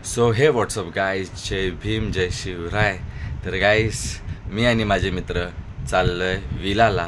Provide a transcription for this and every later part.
सो हे WhatsApp guys, जय भीम जय शिवराय. तर गाईस, मी आणि माझे मित्र चाललोय विलाला.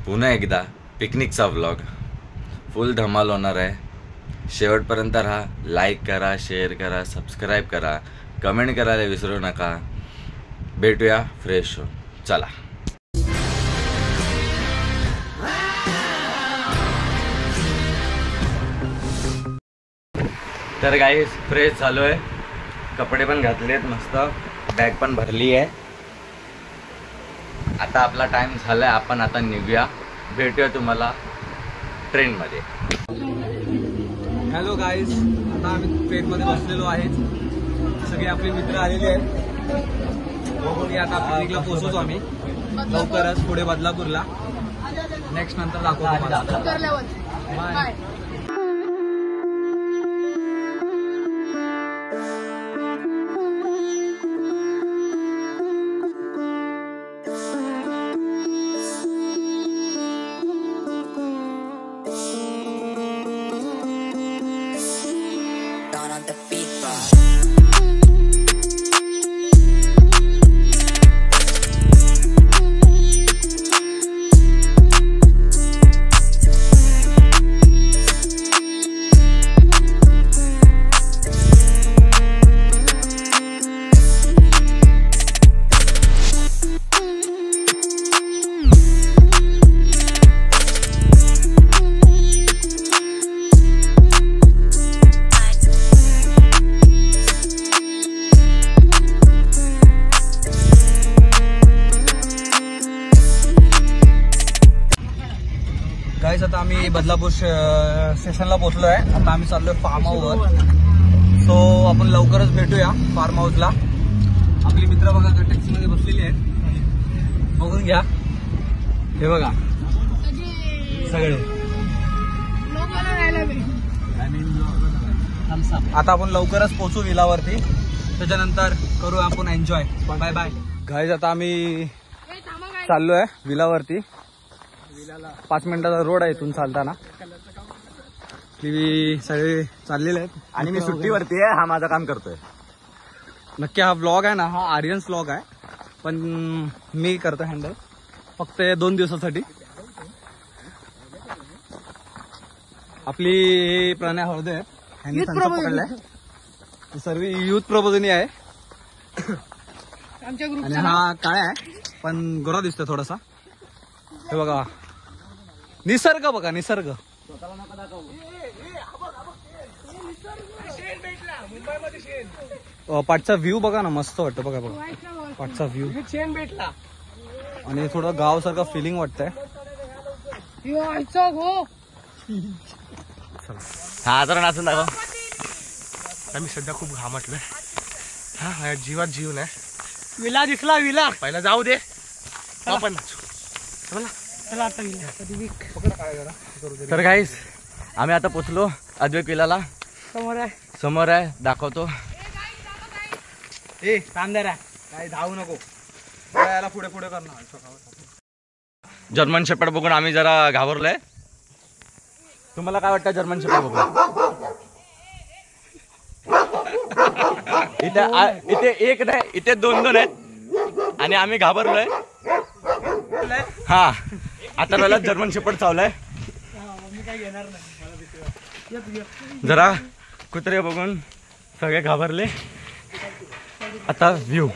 पुन्हा एकदा पिकनिकचा व्लॉग फुल धमाल होणार आहे. शेवटपर्यंत राहा. लाईक करा, शेअर करा, सबस्क्राईब करा, कमेंट करायला विसरू नका. भेटूया फ्रेश हो. चला. तर गाईस, फ्रेश झालो आहे, कपडे पण घातलेत, मस्त बॅग पण भरली आहे. आता आपला टाइम झालाय, आपण आता निघूया. भेटूया तुम्हाला ट्रेनमध्ये. हॅलो गाईज, आता आम्ही ट्रेनमध्ये बसलेलो आहे. सगळे आपले मित्र आलेले आहेत. बघून आता पिकनिकला पोहोचवतो आम्ही लवकरच पुढे बदलापूरला. नेक्स्ट नंतर दाखवतो. बाय. गाईस, आता आम्ही बदलापूर स्टेशनला पोहोचलो आहे. आता आम्ही चाललोय फार्म हाऊसवर. सो आपण लवकरच भेटूया फार्म हाऊसला. आपली मित्र बघा टॅक्सीमध्ये बसलेली आहेत, बघून घ्या. हे बघा सगळे. आता आपण लवकरच पोहोचू विलावरती. त्याच्यानंतर करू आपण एन्जॉय. Bye bye. गाईस, आता आम्ही चाललोय विलावरती. 5 मिनिटाचा रोड आहे इथून चालताना. ती सगळे चाललेले आहेत आणि मी सुट्टीवरती आहे. हा माझं काम करतोय. नक्की हा व्लॉग आहे ना, हा आर्यन्स व्लॉग आहे, पण मी करतो हँडल फक्त 2 दिवसासाठी. आपली प्रणय हळदे आहेत, ह्यांनी संच पकडलाय. सर्व युथ प्रबोधिनी आहे. आणि हा काय आहे पण गोरा दिसतोय थोडासा. हे बघा निसर्ग, बघा निसर्ग. पाठचा व्ह्यू बघा ना, मस्त वाटतं. बघा बघा पाठचा व्ह्यू. आणि थोडं गाव सारखं फिलिंग वाटतंय. हा जरा नाचून दाखव. मी सध्या खूप घामटलोय. हा जीवात जीव नाही. विला दिसला, विला पहिला जाऊ दे, आपण नाचू. तर गाईस, आम्ही आता पोचलो अद्वैत विलाला. समोर आहे, दाखवतो. ए तांदरा काय धावू नको, याला पुढे पुढे करणार. जर्मन शेपर्ड बघून आम्ही जरा घाबरलोय. तुम्हाला काय वाटतं जर्मन शेपर्ड बघून? इथे एक नाही, इथे 2 आहेत आणि आम्ही घाबरलोय. हा, आता मला जर्मन शेपर्ड चावलाय. जरा कुत्रे बघून सगळे घाबरले. आता व्ह्यू.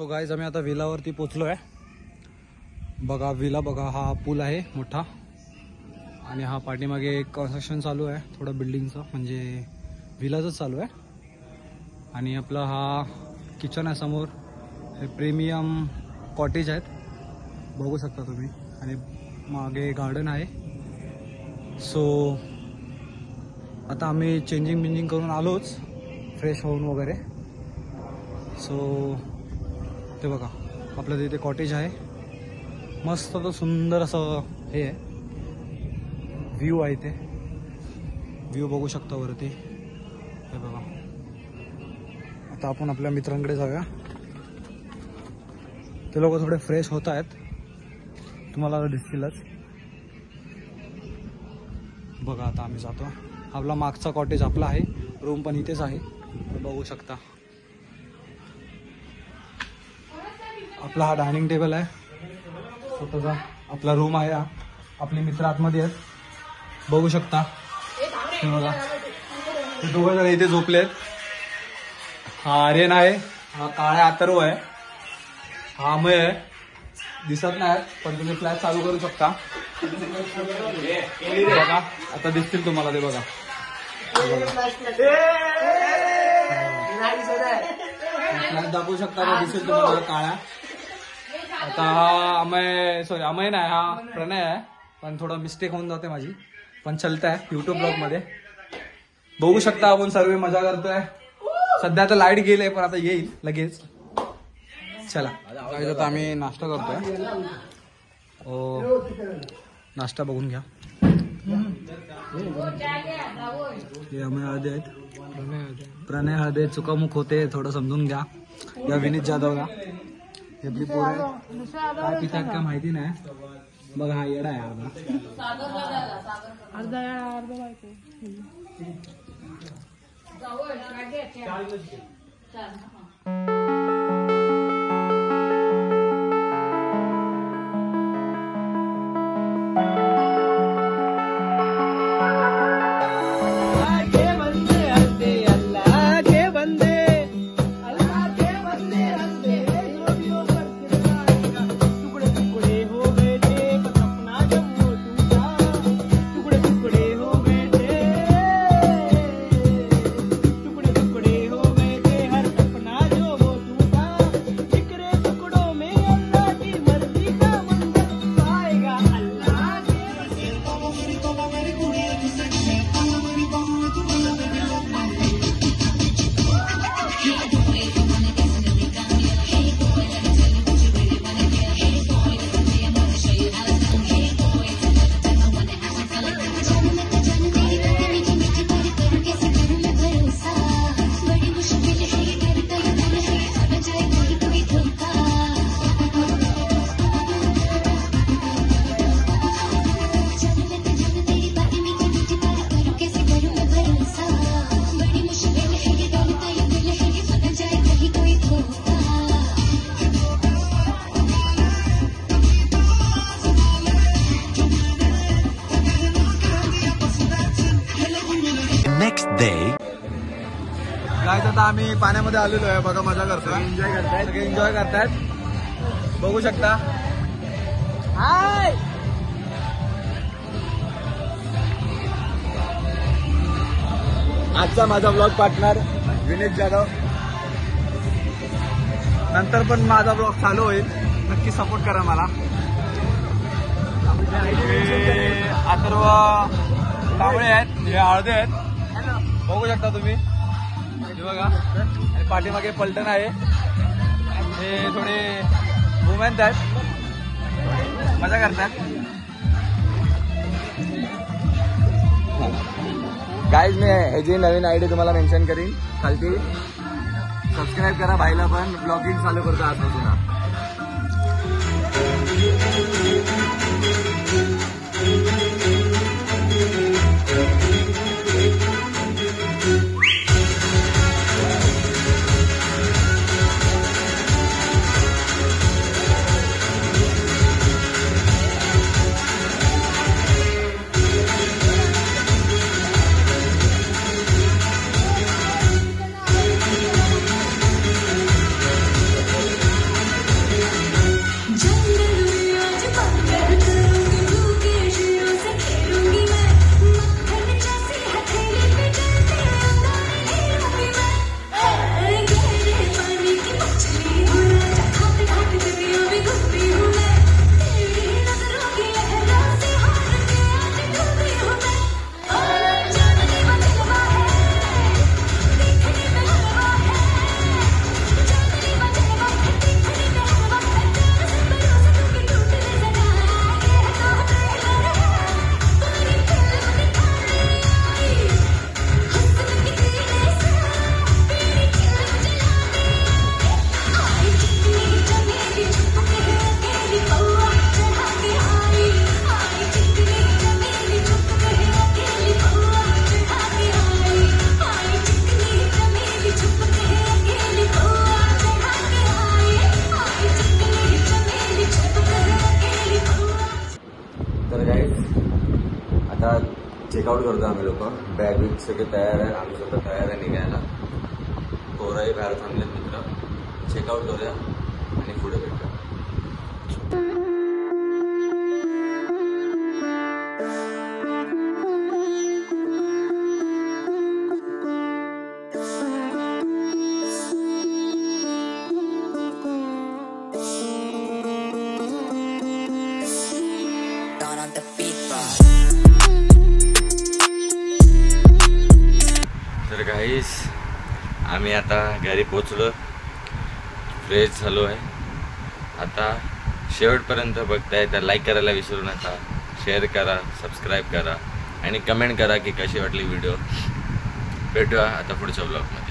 गाईज, आम्ही आता विलावरती पोचलोय. बघा विला, बघा हा पूल आहे मोठा. आणि हा पाठीमागे कन्स्ट्रक्शन चालू आहे थोडं बिल्डिंगचं, म्हणजे विलाच चालू आहे. आणि आपला हा किचन आहे समोर. हे प्रीमियम कॉटेज आहेत, बघू शकता तुम्ही, आणि मागे गार्डन आहे. सो आता आम्ही चेंजिंग करून आलोच, फ्रेश होऊन वगैरे. सो ते बघा आपलं तिथे कॉटेज आहे, मस्त तो सुंदर असं हे आहे, व्ह्यू आहे, ते व्ह्यू बघू शकता वरती. हे बघा. आता आपण आपल्या मित्रांकडे जाऊया, ते लोक थोडे फ्रेश होत आहेत, तुम्हाला दिसतीलच. बघा आता आम्ही जातो. आपला मागचा कॉटेज आपला आहे, रूम पण इथेच आहे, बघू शकता. आपला हा डायनिंग टेबल आहे स्वतःचा, आपला रूम आहे हा. आपले मित्र आतमध्ये आहेत, बघू शकता. हे बघा, ते दोघं जण इथे झोपलेत. हा आर्यन आहे, हा काळ्या अथर्व आहे, हा अमय आहे, दिसत नाही पण तुम्ही फ्लॅश चालू करू शकता. बघा आता दिसतील तुम्हाला, ते बघा. फ्लॅश दाखवू शकता का, दिसेल तुम्हाला काळ्या. आता हा अमय नाही, हा प्रणय आहे, पण थोडं मिस्टेक होऊन जाते माझी, पण चलत आहे युट्यूब ब्लॉग मध्ये. बघू शकता आपण सर्व मजा करतोय. सध्या तर लाईट गेले, पण आता येईल लगेच. चला आता आम्ही नाश्ता करतोय. नाश्ता बघून घ्या. हे अमय हळदे आहेत, प्रणय हळदे, चुकामुक होते थोडं समजून घ्या. या विनीत जाधवला हे आपली पोर आहे, काय पितात काय माहिती नाही. बघा हा येडा आहे अर्धा. गाइस आता आम्ही पाण्यामध्ये आलेलो आहे, बघा मजा करतोय, एन्जॉय करतायत, बघू शकता. हाय आजचा माझा ब्लॉग पार्टनर विनीत जाधव. नंतर पण माझा ब्लॉग चालू होईल, नक्की सपोर्ट करा मला. अथर्व कावळे आहेत, हे हळदे आहेत, बघू शकता तुम्ही. बघा आणि पाठीमागे पलटण आहे, हे थोडे वुमेन्स आहेत, मजा करतात. गाईज मी ह्याची नवीन आयडी तुम्हाला मेन्शन करीन खालती, सबस्क्राईब करा. भाईला पण ब्लॉगिंग चालू करतो आजपासून. चेकआउट करतो आम्ही लोक. बॅग बिग सगळे तयार आहे, आम्ही सुद्धा तयार आहे निघायला. पोरंही बाहेर थांबलेत मित्र. चेकआउट करूया आणि पुढे भेटूया. तर गाईस आम्ही आता घरी पोचलो, फ्रेश झालो आहे. आता शेवटपर्यंत बघताय तर लाईक करायला विसरू नका, शेअर करा, सबस्क्राईब करा आणि कमेंट करा की कशी वाटली व्हिडिओ. भेटूया आता पुढच्या ब्लॉगमध्ये.